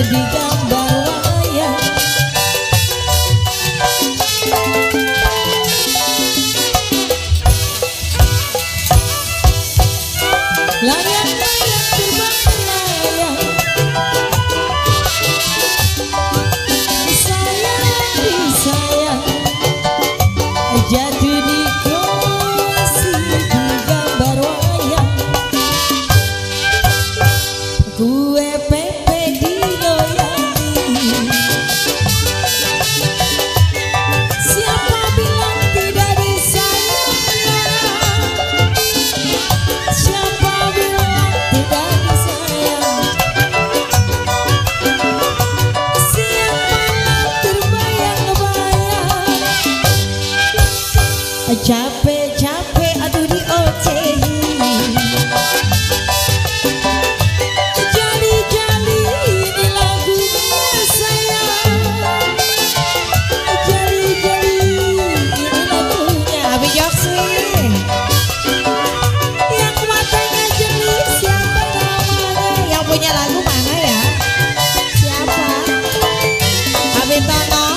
di gambar wayang. Layang-layang terbang melayang, sayang disayang, jatuh di kasih di gambar wayang. Kue pepe diloyangi, siapa bilang tidak disayang? Siapa bilang tidak disayang? Siapa terbayang-bayang, capek-capek aduh diocehi, jali-jali ini lagunya sayang, jali-jali ini lagunya Abi Joksi. Yang matanya jeli siapa namanya? Yang punya lagu mana ya? Siapa? Abi Tono.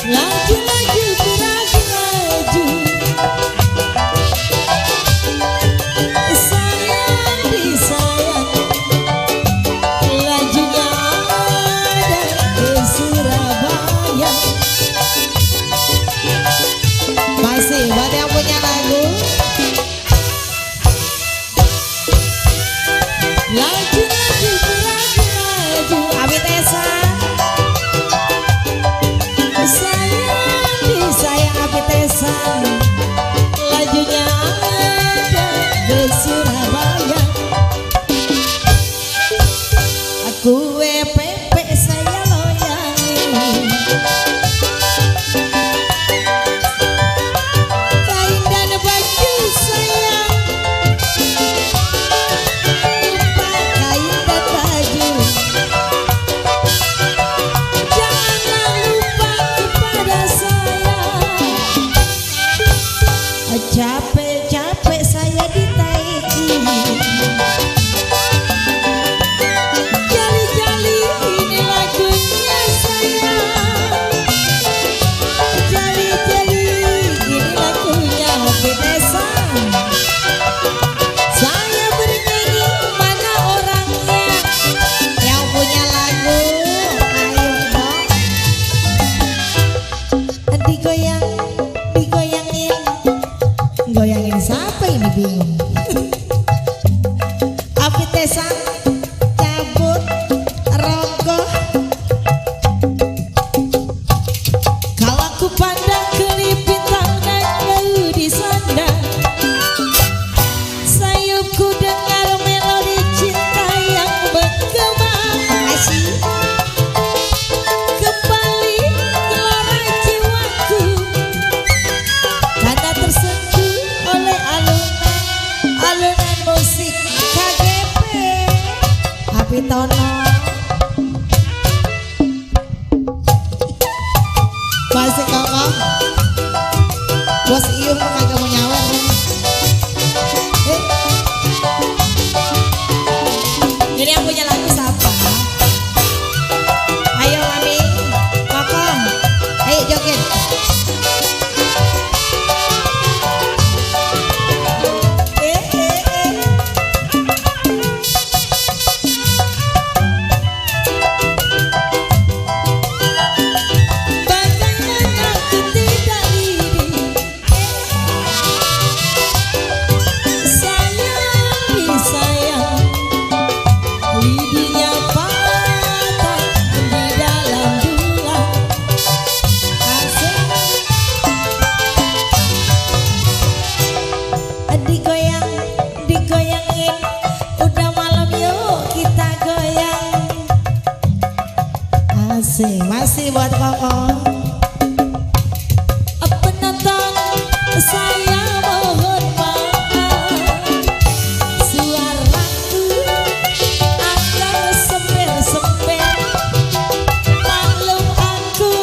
Laju-laju beraju-laju, sayang disayang, lajunya ada ke Surabaya. Masih buat yang punya lagu. Laju-laju beraju-laju, Abi Tessa. Sayang disayang Abi Tessa, lajunya ada ke Surabaya. Aku pepe saya loyangi, kain dan baju sayang, lupa kain dan baju, janganlah lupa kepada saya. Capek-capek saya ditaiki, jali-jali ini lagunya sayang, jali-jali ini lagunya Abi Tessa. Saya bernyanyi mana orangnya? Yang punya lagu ayo dong. Digoyang, digoyangin, goyangin siapa ini bingung. Abi Tessa cabut rogoh, kalau ku pandang kelipit tanganmu di sandang, sayupku dengar melodi cinta yang bergema. Asyik kembali gelora jiwaku, karena tersentuh oleh alunan musik KGP Abi Tono. Masih kokoh, bos Iung kagak mau nyawer. Ini yang punya lagu siapa? Ayo Mami, kokoh, ayo joget. Bagaimana aku tidak diri, sayang disayang, lidinya patah di dalam dulang. Asik digoyang, digoyangin, udah malam yuk kita goyang. Asik, masih buat kokoh. Penonton saya mohon maaf, suaraku agak sember-sember, maklum aku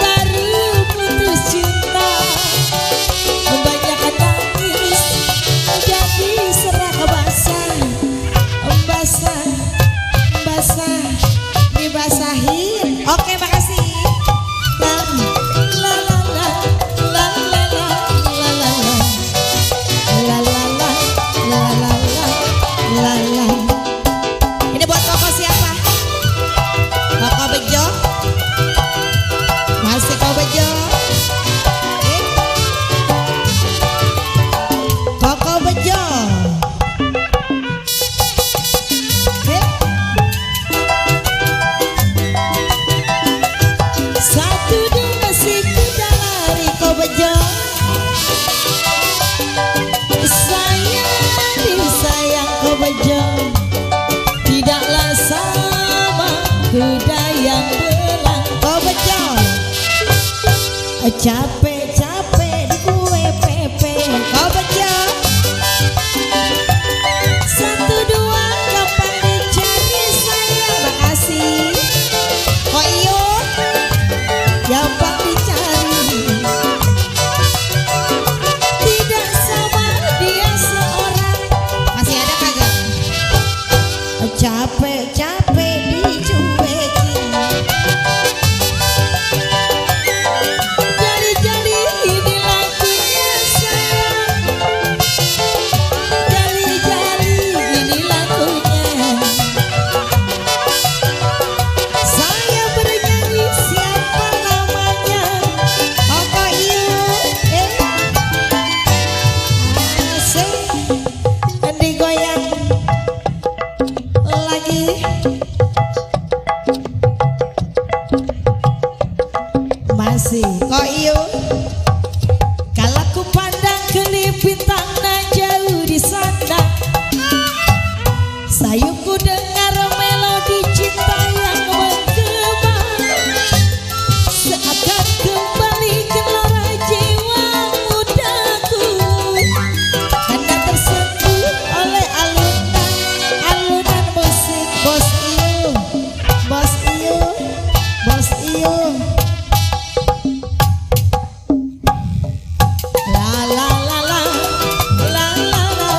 baru putus cinta, banyak nangis jadi serak basah. Capek-capek di kue pepe kau baca. Satu dua gampang dicari saya. Makasih. Oh iyo gampang dicari. Tidak sama dia seorang. Masih ada kagak? Capek-capek dicuekin. Jali-jali ini lagunya sayang. Jali-jali ini lagunya. Saya bernyanyi siapa namanya? Apa iyo? Asik. Digoyang lagi. Masih kok iyo. Kalau ku pandang kelip bintang nan jauh di sana, sayupku dengar melodi cinta yang menggema. Seakan kembali gelora jiwa mudaku, karena tersentuh oleh alunan musik. Bos iyo, bos iyo, bos iyo. La la la la, la la la,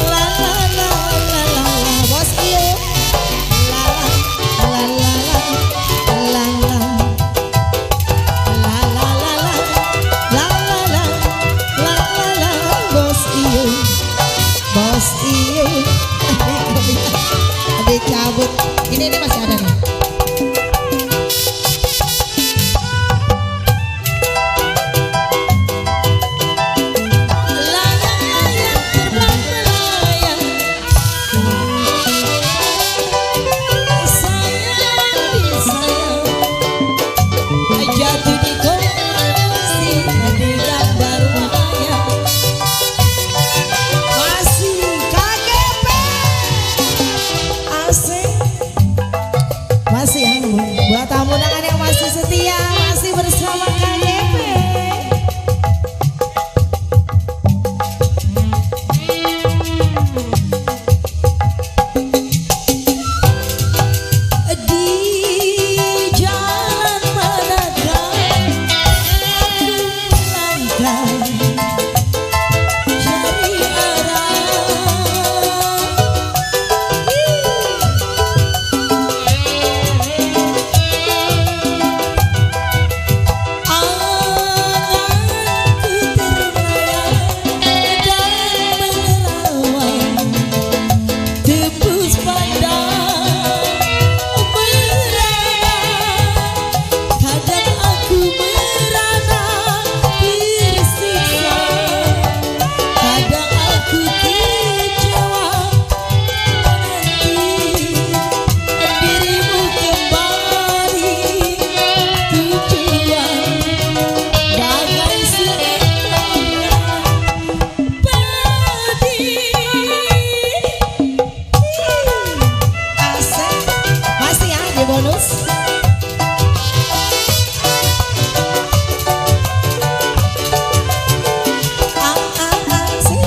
la la la, la la la, bos iyo. La la la la la, la la la, la la la, la la la, la la la, bos iyo, bos iyo. Ada cabut. Ini masih ada nih. Layang-layang terbang melayang, sayang disayang, jatuh di kondisi di gambar wayang. Masih KGP asik. Masih ya buat tamu undangan yang masih setia, masih bersama KGP. Di jalan manakah aku melangkah cari anganku terbayang dan menerawang, tembus pandang merana. Kadang aku merana tersiksa, kadang aku kecewa menanti dirimu kembali. Tujuan bagai seekor padi. Asik. Masih ya di bonus. Asik.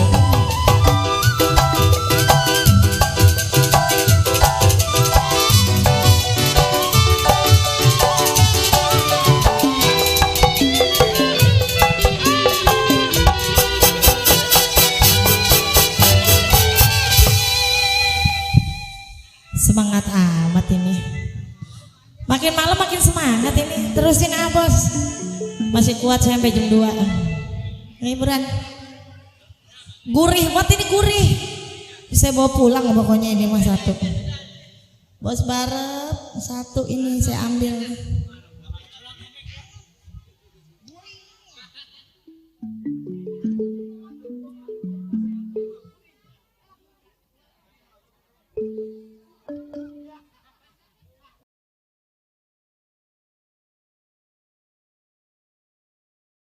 Semangat amat ini. Makin malam makin semangat ini. Terusin ah bos. Masih kuat sampai jam 2. Ini beran. Gurih banget ini, gurih. Saya bawa pulang pokoknya ini mah satu. Bos Barep satu ini saya ambil.